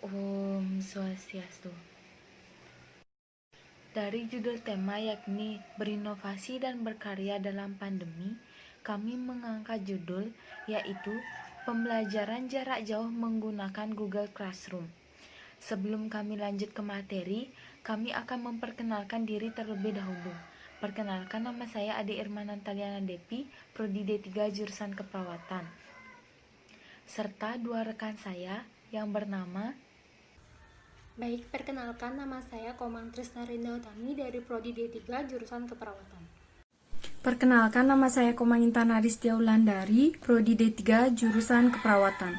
Om Swastiastu. Dari judul tema yakni berinovasi dan berkarya dalam pandemi, kami mengangkat judul yaitu pembelajaran jarak jauh menggunakan Google Classroom. Sebelum kami lanjut ke materi, kami akan memperkenalkan diri terlebih dahulu. Perkenalkan, nama saya Ade Irma Nantaliana Depi, Prodi D3 jurusan Keperawatan. Serta dua rekan saya yang bernama Baik, perkenalkan nama saya Komang Trisna Rinda Utami dari Prodi D3 jurusan Keperawatan. Perkenalkan, nama saya Komang Intan Aristia Wulandari, Prodi D3 jurusan Keperawatan.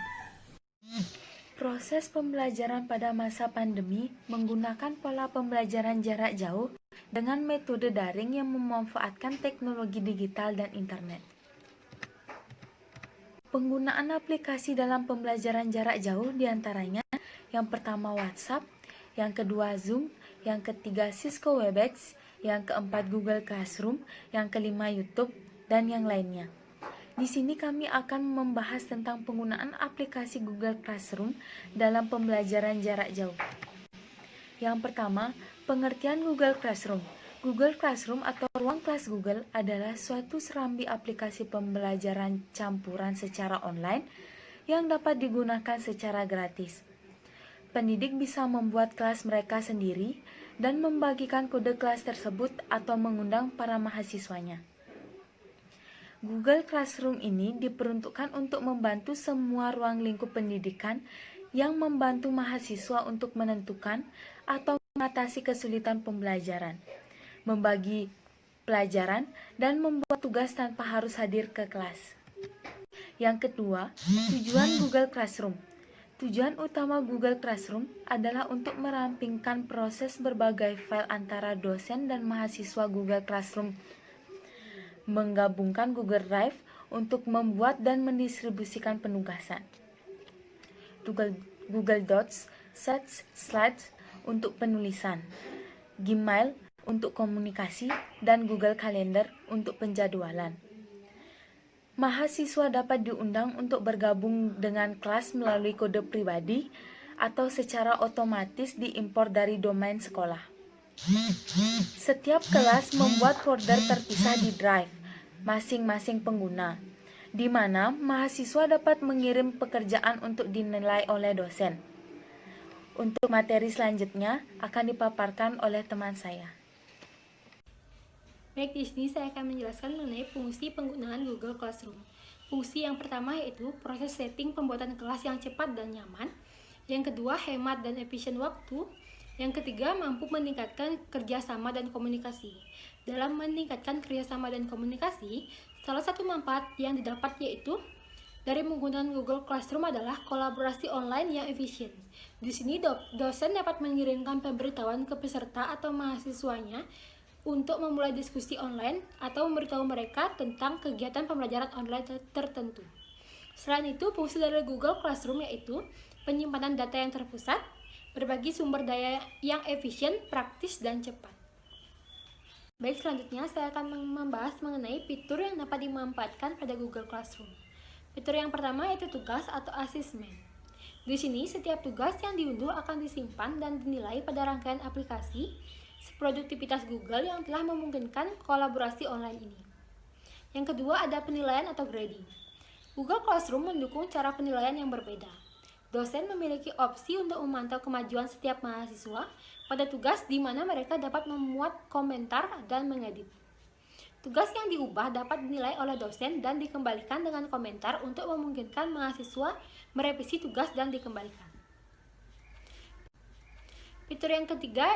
Proses pembelajaran pada masa pandemi menggunakan pola pembelajaran jarak jauh dengan metode daring yang memanfaatkan teknologi digital dan internet. Penggunaan aplikasi dalam pembelajaran jarak jauh diantaranya yang pertama WhatsApp, yang kedua Zoom, yang ketiga Cisco Webex, yang keempat Google Classroom, yang kelima YouTube, dan yang lainnya. Di sini kami akan membahas tentang penggunaan aplikasi Google Classroom dalam pembelajaran jarak jauh. Yang pertama, pengertian Google Classroom. Google Classroom atau ruang kelas Google adalah suatu serambi aplikasi pembelajaran campuran secara online yang dapat digunakan secara gratis. Pendidik bisa membuat kelas mereka sendiri dan membagikan kode kelas tersebut atau mengundang para mahasiswanya. Google Classroom ini diperuntukkan untuk membantu semua ruang lingkup pendidikan yang membantu mahasiswa untuk menentukan atau mengatasi kesulitan pembelajaran, membagi pelajaran, dan membuat tugas tanpa harus hadir ke kelas. Yang kedua, tujuan Google Classroom. Tujuan utama Google Classroom adalah untuk merampingkan proses berbagai file antara dosen dan mahasiswa Google Classroom, menggabungkan Google Drive untuk membuat dan mendistribusikan penugasan, Google Docs, Sheets, Slides untuk penulisan, Gmail untuk komunikasi, dan Google Calendar untuk penjadwalan. Mahasiswa dapat diundang untuk bergabung dengan kelas melalui kode pribadi atau secara otomatis diimpor dari domain sekolah. Setiap kelas membuat folder terpisah di Drive masing-masing pengguna, di mana mahasiswa dapat mengirim pekerjaan untuk dinilai oleh dosen. Untuk materi selanjutnya akan dipaparkan oleh teman saya. Baik, di sini saya akan menjelaskan mengenai fungsi penggunaan Google Classroom. Fungsi yang pertama yaitu proses setting pembuatan kelas yang cepat dan nyaman. Yang kedua, hemat dan efisien waktu. Yang ketiga, mampu meningkatkan kerjasama dan komunikasi. Dalam meningkatkan kerjasama dan komunikasi, salah satu manfaat yang didapat yaitu dari menggunakan Google Classroom adalah kolaborasi online yang efisien. Di sini dosen dapat mengirimkan pemberitahuan ke peserta atau mahasiswanya untuk memulai diskusi online atau memberitahu mereka tentang kegiatan pembelajaran online tertentu. Selain itu, fungsi dari Google Classroom yaitu penyimpanan data yang terpusat, berbagi sumber daya yang efisien, praktis, dan cepat. Baik, selanjutnya saya akan membahas mengenai fitur yang dapat dimanfaatkan pada Google Classroom. Fitur yang pertama yaitu tugas atau asesmen. Di sini, setiap tugas yang diunduh akan disimpan dan dinilai pada rangkaian aplikasi produktivitas Google yang telah memungkinkan kolaborasi online ini. Yang kedua, ada penilaian atau grading. Google Classroom mendukung cara penilaian yang berbeda. Dosen memiliki opsi untuk memantau kemajuan setiap mahasiswa pada tugas di mana mereka dapat memuat komentar dan mengedit. Tugas yang diubah dapat dinilai oleh dosen dan dikembalikan dengan komentar untuk memungkinkan mahasiswa merevisi tugas dan dikembalikan. Fitur yang ketiga,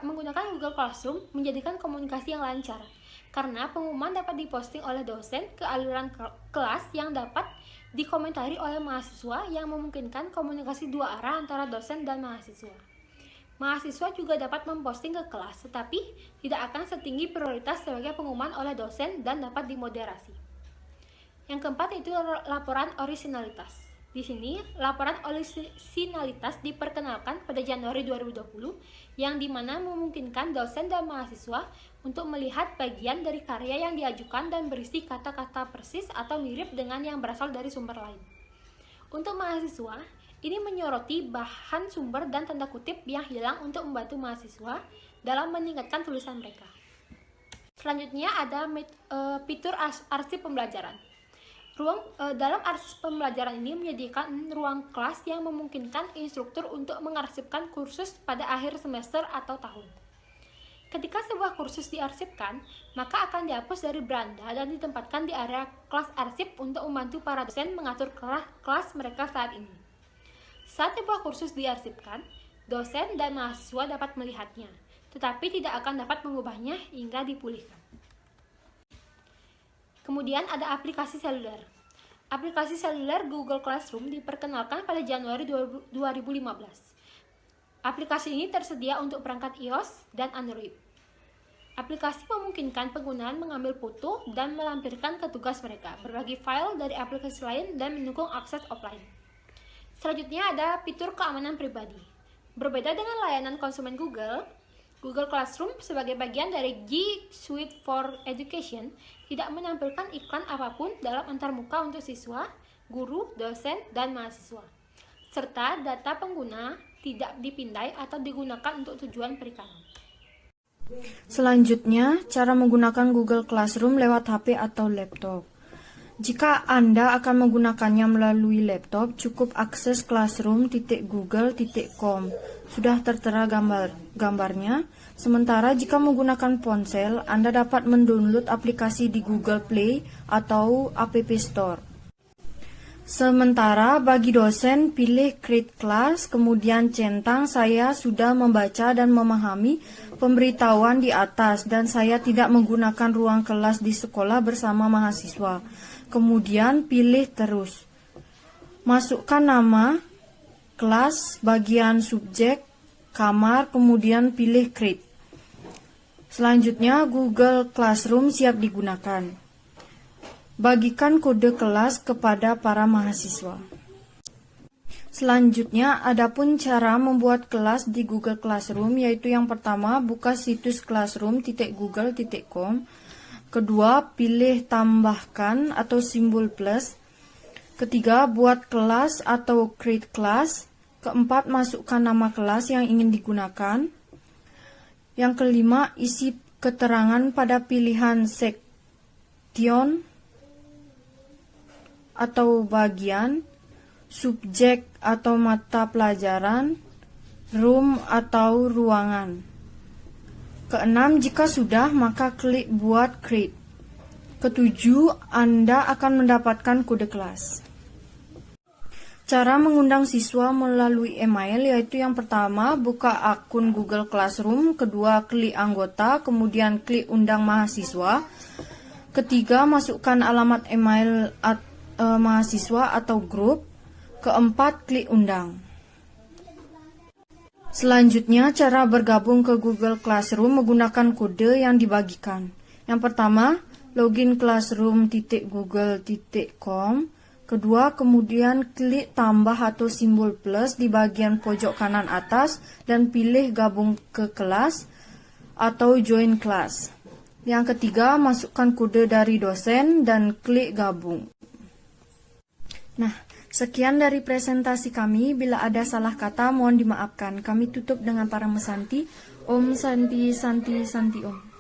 menggunakan Google Classroom menjadikan komunikasi yang lancar, karena pengumuman dapat diposting oleh dosen ke aliran kelas yang dapat dikomentari oleh mahasiswa yang memungkinkan komunikasi dua arah antara dosen dan mahasiswa. Mahasiswa juga dapat memposting ke kelas, tetapi tidak akan setinggi prioritas sebagai pengumuman oleh dosen dan dapat dimoderasi. Yang keempat yaitu laporan orisinalitas. Di sini, laporan orisinalitas diperkenalkan pada Januari 2020, yang dimana memungkinkan dosen dan mahasiswa untuk melihat bagian dari karya yang diajukan dan berisi kata-kata persis atau mirip dengan yang berasal dari sumber lain. Untuk mahasiswa, Ini menyoroti bahan sumber dan tanda kutip yang hilang untuk membantu mahasiswa dalam meningkatkan tulisan mereka. Selanjutnya ada fitur arsip pembelajaran. Dalam arsip pembelajaran ini menyediakan ruang kelas yang memungkinkan instruktur untuk mengarsipkan kursus pada akhir semester atau tahun. Ketika sebuah kursus diarsipkan, maka akan dihapus dari beranda dan ditempatkan di area kelas arsip untuk membantu para dosen mengatur kelas mereka saat ini. Saat sebuah kursus diarsipkan, dosen dan mahasiswa dapat melihatnya, tetapi tidak akan dapat mengubahnya hingga dipulihkan. Kemudian ada aplikasi seluler. Aplikasi seluler Google Classroom diperkenalkan pada Januari 2015. Aplikasi ini tersedia untuk perangkat iOS dan Android. Aplikasi memungkinkan penggunaan mengambil foto dan melampirkan ke tugas mereka, berbagi file dari aplikasi lain, dan mendukung akses offline. Selanjutnya ada fitur keamanan pribadi. Berbeda dengan layanan konsumen Google Classroom sebagai bagian dari G Suite for Education tidak menampilkan iklan apapun dalam antarmuka untuk siswa, guru, dosen, dan mahasiswa. Serta data pengguna tidak dipindai atau digunakan untuk tujuan perikanan. Selanjutnya, cara menggunakan Google Classroom lewat HP atau laptop. Jika Anda akan menggunakannya melalui laptop, cukup akses classroom.google.com. Sudah tertera gambarnya. Sementara jika menggunakan ponsel, Anda dapat mendownload aplikasi di Google Play atau App Store. Sementara bagi dosen, pilih Create Class, kemudian centang saya sudah membaca dan memahami pemberitahuan di atas dan saya tidak menggunakan ruang kelas di sekolah bersama mahasiswa. Kemudian pilih terus. Masukkan nama, kelas, bagian subjek, kamar, kemudian pilih Create. Selanjutnya Google Classroom siap digunakan. Bagikan kode kelas kepada para mahasiswa. Selanjutnya, adapun cara membuat kelas di Google Classroom, yaitu yang pertama, buka situs classroom.google.com. Kedua, pilih tambahkan atau simbol plus. Ketiga, buat kelas atau create class. Keempat, masukkan nama kelas yang ingin digunakan. Yang kelima, isi keterangan pada pilihan section atau bagian, subjek atau mata pelajaran, room atau ruangan. Keenam, jika sudah, maka klik buat create. Ketujuh, Anda akan mendapatkan kode kelas. Cara mengundang siswa melalui email yaitu yang pertama, buka akun Google Classroom. Kedua, klik anggota, kemudian klik undang mahasiswa. Ketiga, masukkan alamat email mahasiswa atau grup. Keempat, klik undang. Selanjutnya, cara bergabung ke Google Classroom menggunakan kode yang dibagikan. Yang pertama, login classroom.google.com. Kedua, kemudian klik tambah atau simbol plus di bagian pojok kanan atas dan pilih gabung ke kelas atau join class. Yang ketiga, masukkan kode dari dosen dan klik gabung. Nah, sekian dari presentasi kami. Bila ada salah kata, mohon dimaafkan. Kami tutup dengan para mesanti. Om Santi Santi Santi Om.